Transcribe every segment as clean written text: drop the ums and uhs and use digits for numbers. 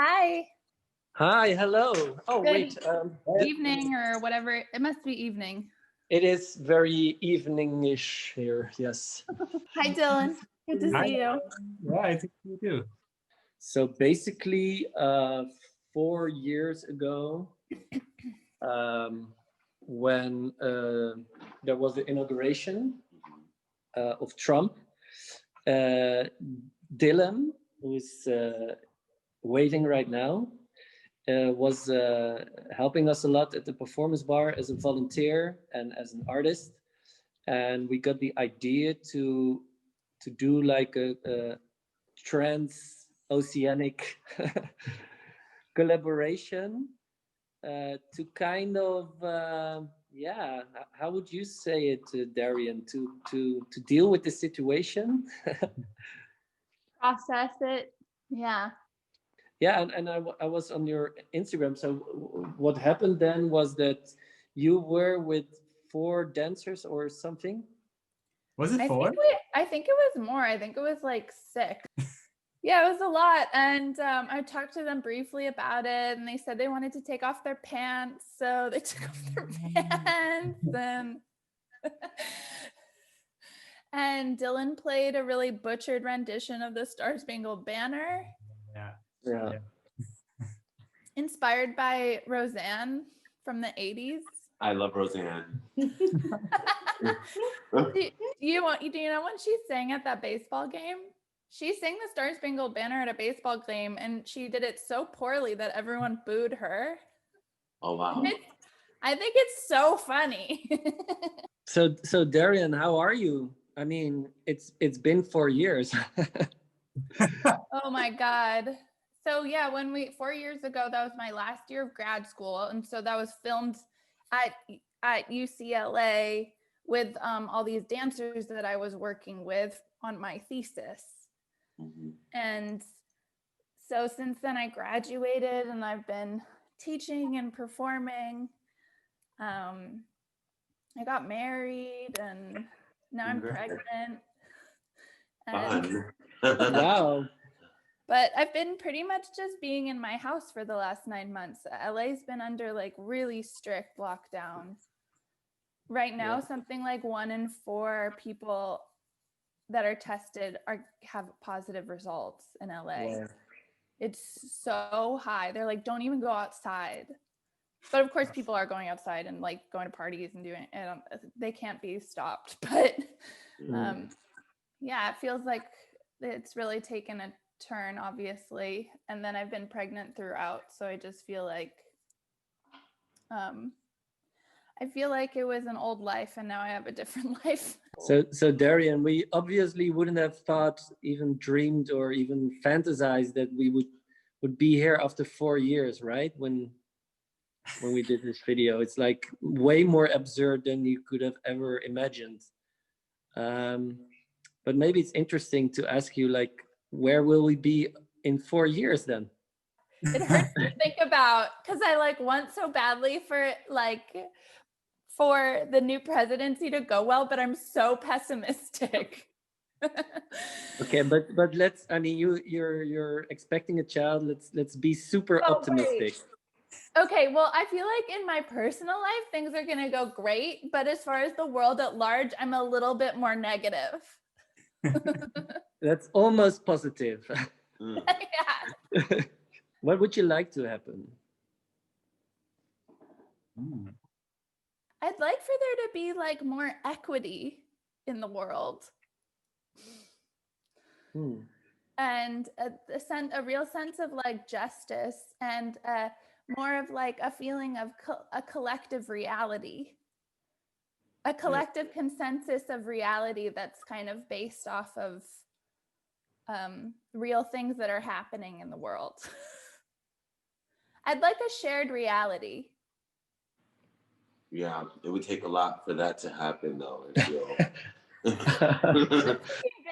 Hi. Hi, hello. Oh, Good wait. evening or whatever. It must be evening. It is very evening-ish here, yes. Hi, Dillon. Good to Hi. see you. Yeah, I think you do. So basically, 4 years ago, when there was the inauguration of Trump, Dillon, who is waving right now, was helping us a lot at the performance bar as a volunteer and as an artist. And we got the idea to do like a trans-oceanic collaboration to kind of how would you say it, Darrian, to deal with the situation. Process it. Yeah. Yeah, and I was on your Instagram. So what happened then was that you were with 4 dancers or something. Was it I 4? think it was more. I think it was like 6. Yeah, it was a lot. And I talked to them briefly about it, and they said they wanted to take off their pants. So they took off their pants. And Dillon played a really butchered rendition of the Star Spangled Banner. Yeah. Inspired by Roseanne from the 80s. I love Roseanne. Do you know when she sang at that baseball game? She sang the Star Spangled Banner at a baseball game, and she did it so poorly that everyone booed her. Oh wow! I think it's so funny. So Darrian, how are you? I mean, it's been 4 years. Oh my God. So yeah, 4 years ago, that was my last year of grad school, and so that was filmed at UCLA with all these dancers that I was working with on my thesis. Mm-hmm. And so since then I graduated and I've been teaching and performing. I got married and now I'm pregnant. And wow. But I've been pretty much just being in my house for the last 9 months. LA's been under like really strict lockdown. Right now, something like 1 in 4 people that are tested have positive results in LA. Yeah. It's so high. They're like, don't even go outside. But of course, people are going outside and like going to parties and doing it. They can't be stopped. But yeah, it feels like it's really taken a turn, obviously. And then I've been pregnant throughout. So I just feel like it was an old life and now I have a different life. So Darrian, we obviously wouldn't have thought, even dreamed or even fantasized that we would be here after 4 years, right? When we did this video, it's like way more absurd than you could have ever imagined. But maybe it's interesting to ask you, like, where will we be in 4 years then? It hurts to think about, because I like want so badly for the new presidency to go well, but I'm so pessimistic. Okay, but let's, I mean, you're expecting a child. Let's be super optimistic. Great. Okay, well, I feel like in my personal life, things are going to go great. But as far as the world at large, I'm a little bit more negative. That's almost positive. Yeah. What would you like to happen? I'd like for there to be like more equity in the world. And a real sense of like justice and more of like a feeling of a collective reality, a collective consensus of reality that's kind of based off of real things that are happening in the world. I'd like a shared reality. Yeah, it would take a lot for that to happen, though. I feel.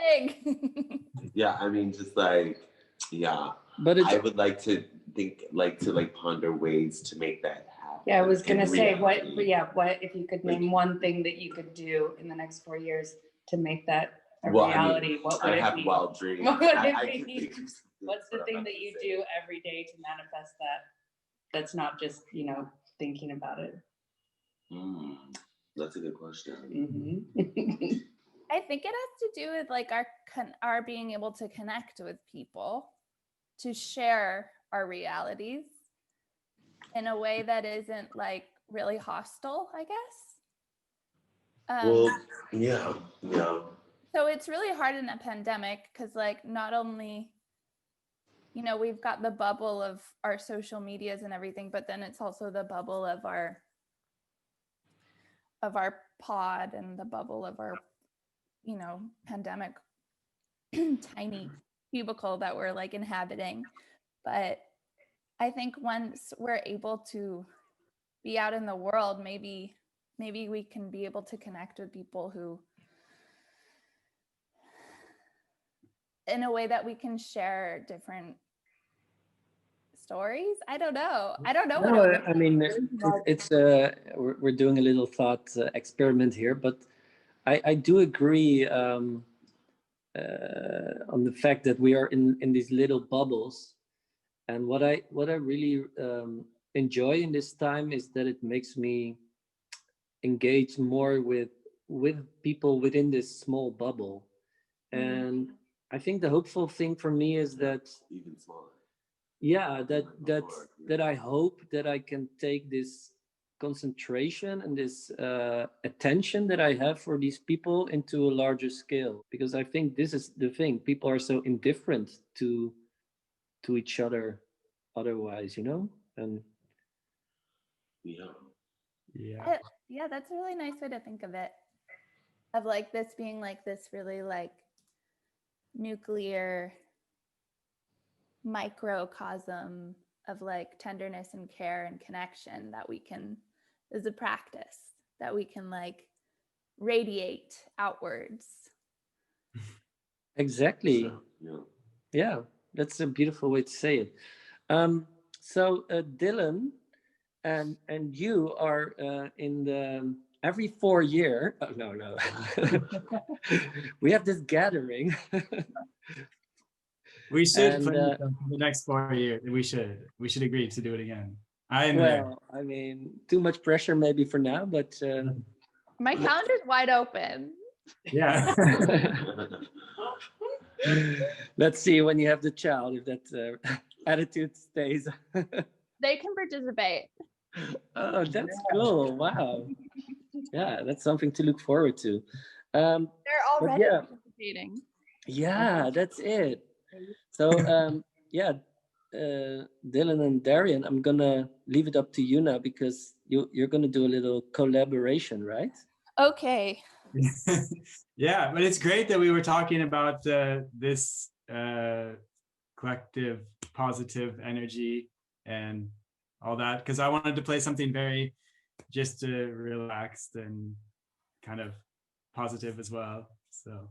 Big. Yeah, I mean, just like, yeah. But I would like to ponder ways to make that happen. Yeah, I was gonna say, what if you could name one thing that you could do in the next 4 years to make that a reality, what would I it have be? wild dreams. What would I it can be? think of some What's the things, but I'm thing not that gonna you say do it. every day to manifest that? That's not just, thinking about it. That's a good question. Mm-hmm. I think it has to do with like our being able to connect with people, to share our realities in a way that isn't like really hostile, I guess. Well, yeah. So it's really hard in a pandemic because like not only, we've got the bubble of our social medias and everything, but then it's also the bubble of our pod and the bubble of our, pandemic tiny cubicle that we're like inhabiting. But I think once we're able to be out in the world, maybe we can be able to connect with people who, in a way that we can share different stories. I don't know. No, I mean, it's we're doing a little thought experiment here, but I do agree on the fact that we are in these little bubbles, and what I really enjoy in this time is that it makes me engage more with people within this small bubble, and I think the hopeful thing for me is that Even smaller. yeah, that I hope that I can take this concentration and this attention that I have for these people into a larger scale, because I think this is the thing. People are so indifferent to each other otherwise, and yeah, that's a really nice way to think of it, of like this being like this really like nuclear microcosm of like tenderness and care and connection that we can, is a practice that we can like radiate outwards. Exactly. Yeah, that's a beautiful way to say it. So Dillon and you are in the every 4 year. Oh, no. We have this gathering. We should And, plan the next 4 years. We should agree to do it again. I mean, too much pressure maybe for now, but my calendar's wide open. Yeah. Let's see when you have the child if that attitude stays. They can participate. Oh, that's cool. Wow. Yeah, that's something to look forward to. They're already participating. Yeah, that's it. So Dillon and Darrian, I'm gonna leave it up to you now because you're gonna do a little collaboration, right? Okay. Yeah, but it's great that we were talking about this collective positive energy and all that, because I wanted to play something very just relaxed and kind of positive as well. So.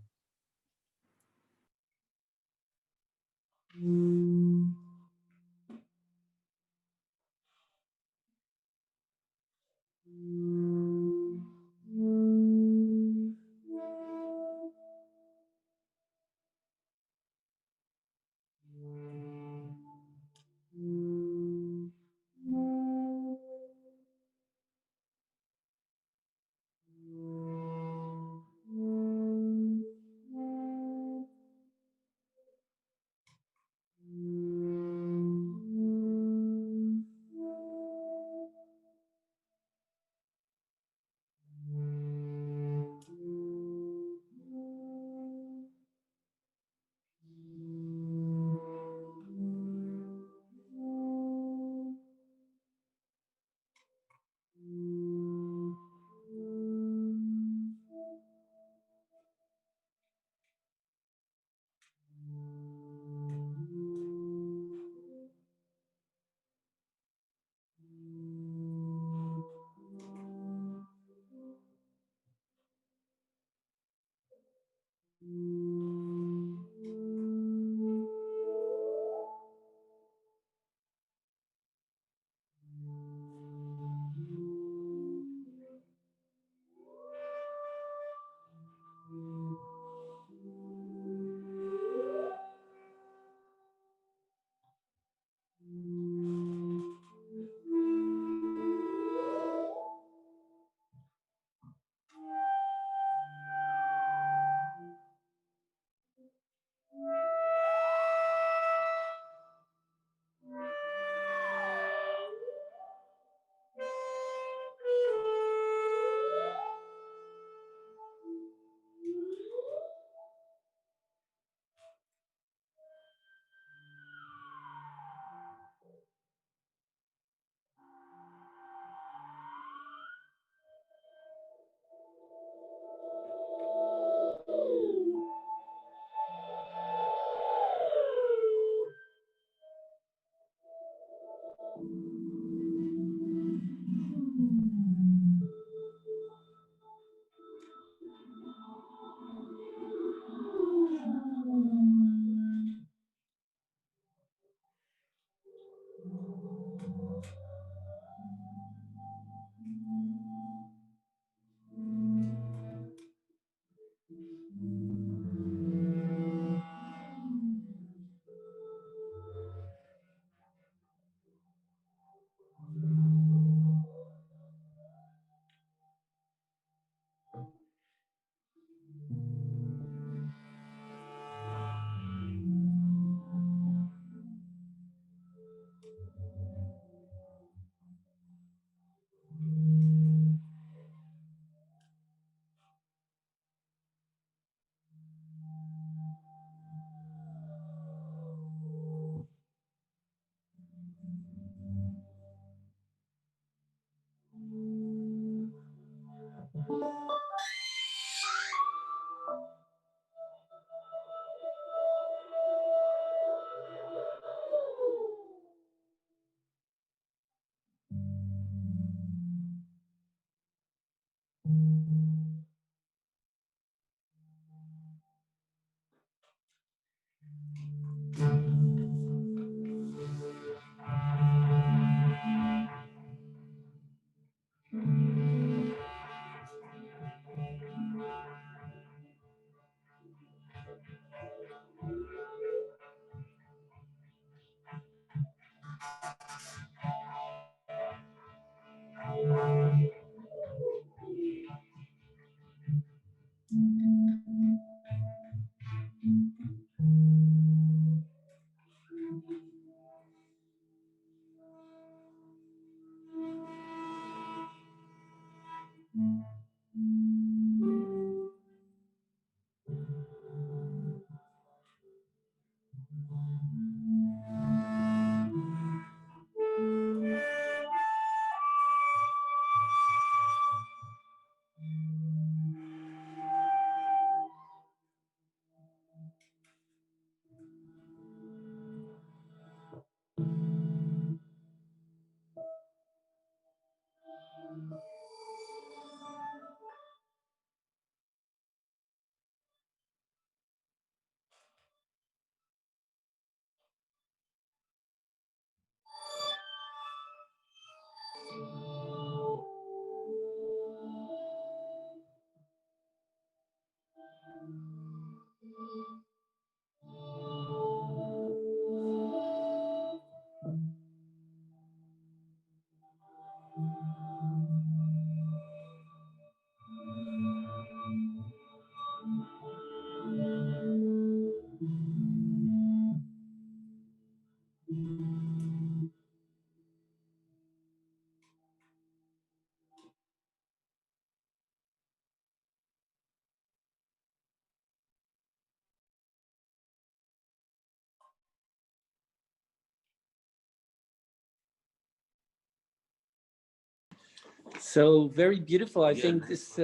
So very beautiful. I think this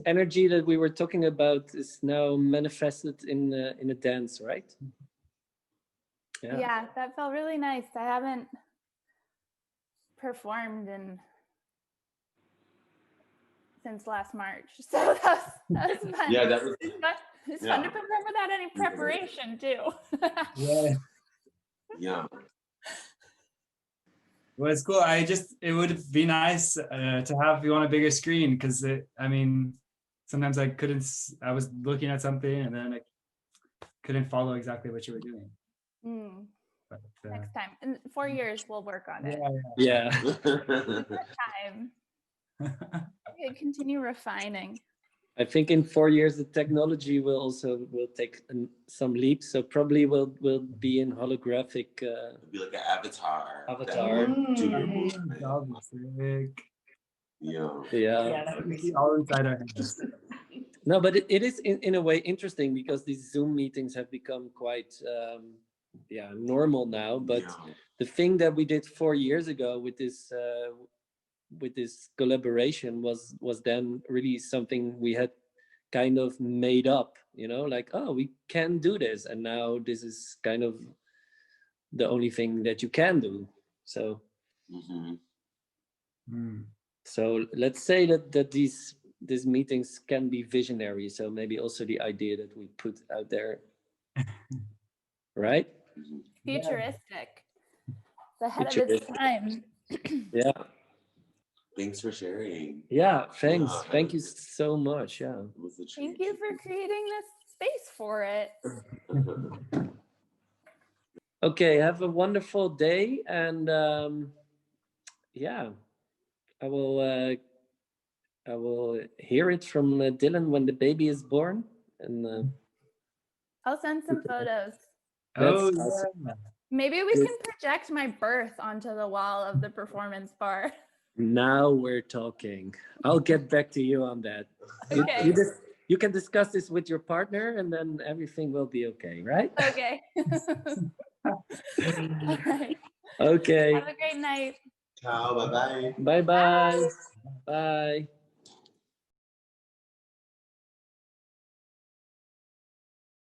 energy that we were talking about is now manifested in a dance, right? Yeah, that felt really nice. I haven't performed since last March, so that's fun. Yeah, that was. It's fun to perform without any preparation too. Yeah. Well, it's cool. It would be nice to have you on a bigger screen because I mean, sometimes I was looking at something and then I couldn't follow exactly what you were doing. But, next time, in 4 years, we'll work on it. Yeah. Time. Okay, continue refining. I think in 4 years the technology will take some leaps. So probably we'll be in holographic. Be like an avatar. Do your movement. Yeah. That would be all inside our heads. No, but it is in a way interesting because these Zoom meetings have become quite normal now. But the thing that we did 4 years ago with this collaboration was then really something we had kind of made up, like, oh, we can do this, and now this is kind of the only thing that you can do. So so let's say that these meetings can be visionary, so maybe also the idea that we put out there, right? Futuristic. It's ahead of its time. Yeah. Thanks for sharing. Yeah, thanks. Thank you so much. Yeah. Thank you for creating this space for it. Okay, have a wonderful day, and yeah, I will hear it from Dillon when the baby is born, and I'll send some photos. Oh, awesome. yeah. Maybe we can project my birth onto the wall of the performance bar. Now we're talking. I'll get back to you on that. Okay. You can discuss this with your partner, and then everything will be okay, right? Okay. All right. Okay. Have a great night. Ciao, bye-bye. Bye-bye. Bye.